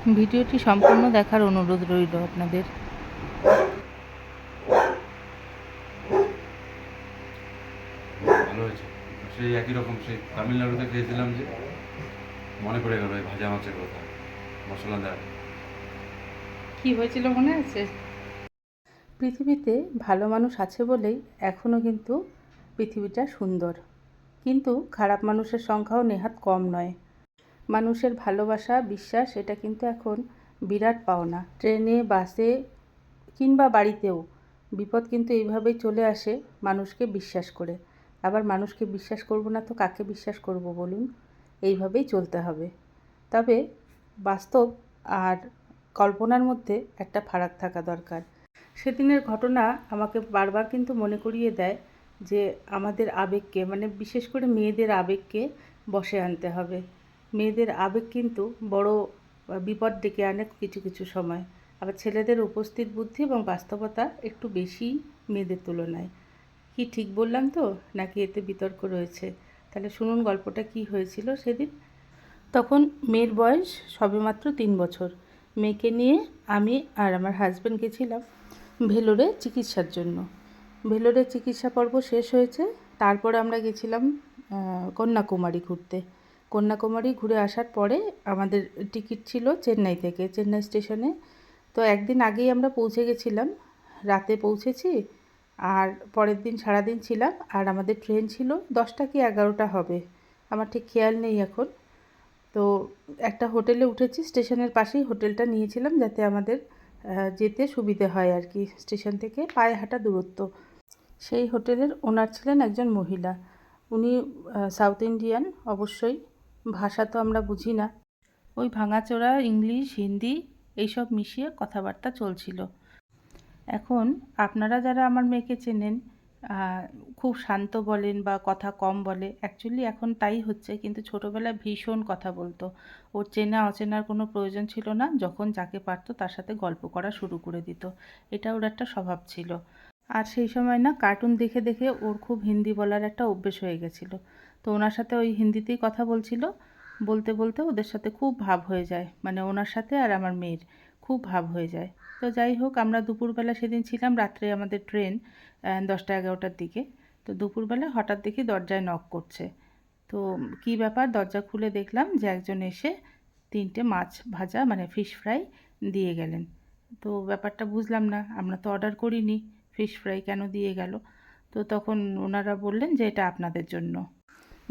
ভিডিওটি সম্পূর্ণ দেখার অনুরোধ রইল আপনাদের। ভালো হয়েছে। সেই একই রকম সেই তামিলনাড়ুতে খেয়েছিলাম, যে মনে পড়ে গেল এই ভাজা মাছের কথা, মশলাদার। কি হয়েছিল মনে আছে? পৃথিবীতে ভালো মানুষ আছে বলেই এখনও কিন্তু পৃথিবীটা সুন্দর, কিন্তু খারাপ মানুষের সংখ্যাও নেহাত কম নয়। মানুষের ভালোবাসা, বিশ্বাস এটা কিন্তু এখন বিরাট পাওনা। ট্রেনে, বাসে কিংবা বাড়িতেও বিপদ কিন্তু এইভাবেই চলে আসে মানুষকে বিশ্বাস করে। আবার মানুষকে বিশ্বাস করব না তো কাকে বিশ্বাস করব বলুন? এইভাবেই চলতে হবে। তবে বাস্তব আর কল্পনার মধ্যে একটা ফারাক থাকা দরকার। সেদিনের ঘটনা আমাকে বারবার কিন্তু মনে করিয়ে দেয় যে আমাদের আবেগকে, মানে বিশেষ করে মেয়েদের আবেগকে বশে আনতে হবে। মেয়েদের আবেগ কিন্তু বড় বিপদ ডেকে আনে কিছু কিছু সময়। আবার ছেলেদের উপস্থিত বুদ্ধি এবং বাস্তবতা একটু বেশি মেয়েদের তুলনায়। কি ঠিক বললাম তো, নাকি এতে বিতর্ক রয়েছে? তাহলে শুনুন গল্পটা কি হয়েছিল সেদিন। তখন মেয়ের বয়স সবেমাত্র 3 বছর। মেয়েকে নিয়ে আমি আর আমার হাজব্যান্ড গেছিলাম ভেলোরে চিকিৎসার জন্য। ভেলোরে চিকিৎসা পর্ব শেষ হয়েছে, তারপরে আমরা গেছিলাম কন্যাকুমারী ঘুরতে। কন্যাকুমারী ঘুরে আসার পরে আমাদের টিকিট ছিল চেন্নাই থেকে, চেন্নাই স্টেশনে। তো একদিন আগেই আমরা পৌঁছে গেছিলাম, রাতে পৌঁছেছি। আর পরের দিন সারাদিন ছিলাম, আর আমাদের ট্রেন ছিল 10টা কি 11টা হবে, আমার ঠিক খেয়াল নেই এখন। তো একটা হোটেলে উঠেছি, স্টেশনের পাশেই হোটেলটা নিয়েছিলাম যাতে আমাদের যেতে সুবিধে হয় আর কি, স্টেশন থেকে পায়ে হাঁটা দূরত্ব। সেই হোটেলের ওনার ছিলেন একজন মহিলা। উনি সাউথ ইন্ডিয়ান অবশ্যই, ভাষা তো আমরা বুঝি না, ওই ভাঙাচোরা ইংলিশ হিন্দি এইসব মিশিয়ে কথাবার্তা চলছিল। এখন আপনারা যারা আমার মেয়েকে চেনেন, খুব শান্ত বলেন বা কথা কম বলে, অ্যাকচুয়ালি এখন তাই হচ্ছে, কিন্তু ছোটোবেলায় ভীষণ কথা বলতো। ওর চেনা অচেনার কোনো প্রয়োজন ছিল না, যখন যাকে পারতো তার সাথে গল্প করা শুরু করে দিত। এটা ওর একটা স্বভাব ছিল। আর সেই সময় না কার্টুন দেখে দেখে ওর খুব হিন্দি বলার একটা অভ্যেস হয়ে গেছিলো। তো ওনার সাথে ওই হিন্দিতেই কথা বলছিল, বলতে বলতে ওদের সাথে খুব ভাব হয়ে যায়, মানে ওনার সাথে আর আমার মেয়ের খুব ভাব হয়ে যায়। তো যাই হোক, আমরা দুপুরবেলা সেদিন ছিলাম, রাত্রে আমাদের ট্রেন 10টা 11টার দিকে। তো দুপুরবেলা হঠাৎ দেখি দরজায় নক করছে। তো কী ব্যাপার, দরজা খুলে দেখলাম যে একজন এসে 3টে মাছ ভাজা মানে ফিশ ফ্রাই দিয়ে গেলেন। তো ব্যাপারটা বুঝলাম না, আমরা তো অর্ডার করিনি, ফিশ ফ্রাই কেন দিয়ে গেল? তো তখন ওনারা বললেন যে এটা আপনাদের জন্য,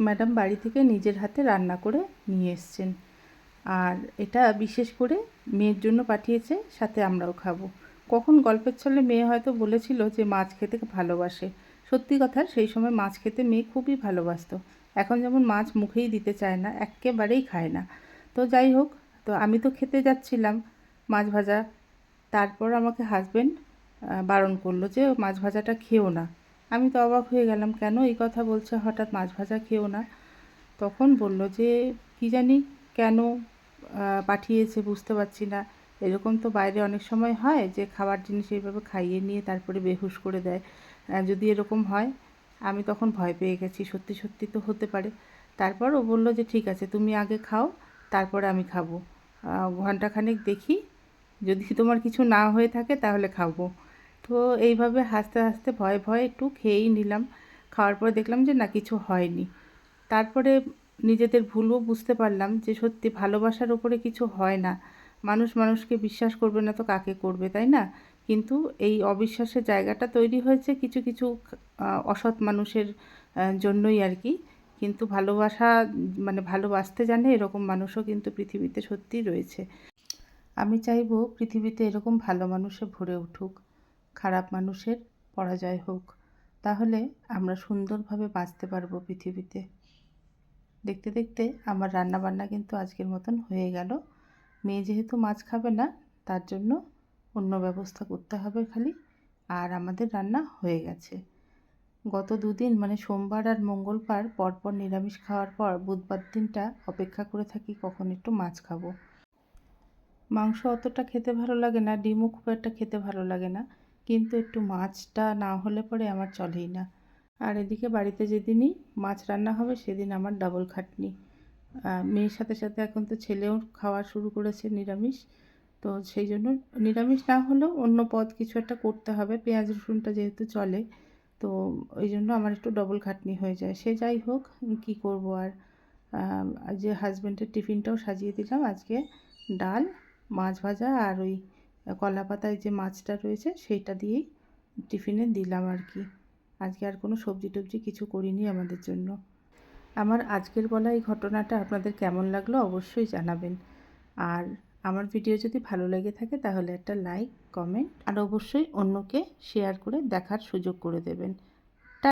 ম্যাডাম বাড়ি থেকে নিজের হাতে রান্না করে নিয়ে এসছেন, আর এটা বিশেষ করে মেয়ের জন্য পাঠিয়েছে, সাথে আমরাও খাবো। কখন গল্পের ছলে মেয়ে হয়তো বলেছিল যে মাছ খেতে ভালোবাসে। সত্যি কথা, সেই সময় মাছ খেতে মেয়ে খুবই ভালোবাসতো। এখন যেমন মাছ মুখেই দিতে চায় না, একেবারেই খায় না। তো যাই হোক, তো আমি তো খেতে যাচ্ছিলাম মাছ ভাজা, তারপর আমাকে হাজবেন্ড বারণ করলো যে মাছ ভাজাটা খেও না। আমি তো অবাক হয়ে গেলাম, কেন এই কথা বলছে হঠাৎ মাছ ভাজা খেও না? তখন বলল যে কি জানি কেন পাঠিয়েছে বুঝতে পারছি না। এরকম তো বাইরে অনেক সময় হয় যে খাবার জিনিস এইভাবে খাইয়ে নিয়ে তারপরে বেহুশ করে দেয়। যদি এরকম হয়, আমি তখন ভয় পেয়ে গেছি, সত্যি সত্যি তো হতে পারে। তারপর ও বলল যে ঠিক আছে তুমি আগে খাও, তারপরে আমি খাবো। ঘন্টাখানেক দেখি, যদি তোমার কিছু না হয়ে থাকে তাহলে খাবো। তো এইভাবে হাসতে হাসতে ভয়ে ভয়ে একটু খেয়েই নিলাম। খাওয়ার পরে দেখলাম যে না, কিছু হয়নি। তারপরে নিজেদের ভুলও বুঝতে পারলাম যে সত্যি ভালোবাসার ওপরে কিছু হয় না। মানুষ মানুষকে বিশ্বাস করবে না তো কাকে করবে, তাই না? কিন্তু এই অবিশ্বাসের জায়গাটা তৈরি হয়েছে কিছু কিছু অসৎ মানুষের জন্যই আর কি। কিন্তু ভালোবাসা, মানে ভালোবাসতে জানে এরকম মানুষও কিন্তু পৃথিবীতে সত্যিই রয়েছে। আমি চাইবো পৃথিবীতে এরকম ভালো মানুষে ভরে উঠুক, খারাপ মানুষের পরাজয় হোক। তাহলে আমরা সুন্দরভাবে বাঁচতে পারবো পৃথিবীতে। দেখতে দেখতে আমার রান্নাবান্না কিন্তু আজকের মতন হয়ে গেল। মেয়ে যেহেতু মাছ খাবে না, তার জন্য অন্য ব্যবস্থা করতে হবে খালি। আর আমাদের রান্না হয়ে গেছে। গত 2 দিন মানে সোমবার আর মঙ্গলবার পরপর নিরামিষ খাওয়ার পর বুধবার দিনটা অপেক্ষা করে থাকি কখন একটু মাছ খাবো। মাংস অতটা খেতে ভালো লাগে না, ডিমও খুব একটা খেতে ভালো লাগে না, কিন্তু একটু মাছটা না হলে পরে আমার চলেই না। আর এদিকে বাড়িতে যেদিনই মাছ রান্না হবে সেদিন আমার ডাবল খাটনি। মেয়ের সাথে সাথে এখন তো ছেলেও খাওয়া শুরু করেছে নিরামিষ। তো সেই জন্য নিরামিষ না হলেও অন্য পদ কিছু একটা করতে হবে, পেঁয়াজ রসুনটা যেহেতু চলে। তো ওই জন্য আমার একটু ডবল খাটনি হয়ে যায়। সে যাই হোক, কী করব আর। যে হাজব্যান্ডের টিফিনটাও সাজিয়ে দিলাম আজকে, ডাল, মাছ ভাজা আর ওই কলা পাতায় যে মাছটা রয়েছে সেইটা দিয়েই টিফিনে দিলাম আর কি। আজকে আর কোনো সবজি টবজি কিছু করিনি আমাদের জন্য। আমার আজকের বলা এই ঘটনাটা আপনাদের কেমন লাগলো অবশ্যই জানাবেন। আর আমার ভিডিও যদি ভালো লেগে থাকে তাহলে একটা লাইক, কমেন্ট আর অবশ্যই অন্যকে শেয়ার করে দেখার সুযোগ করে দেবেন।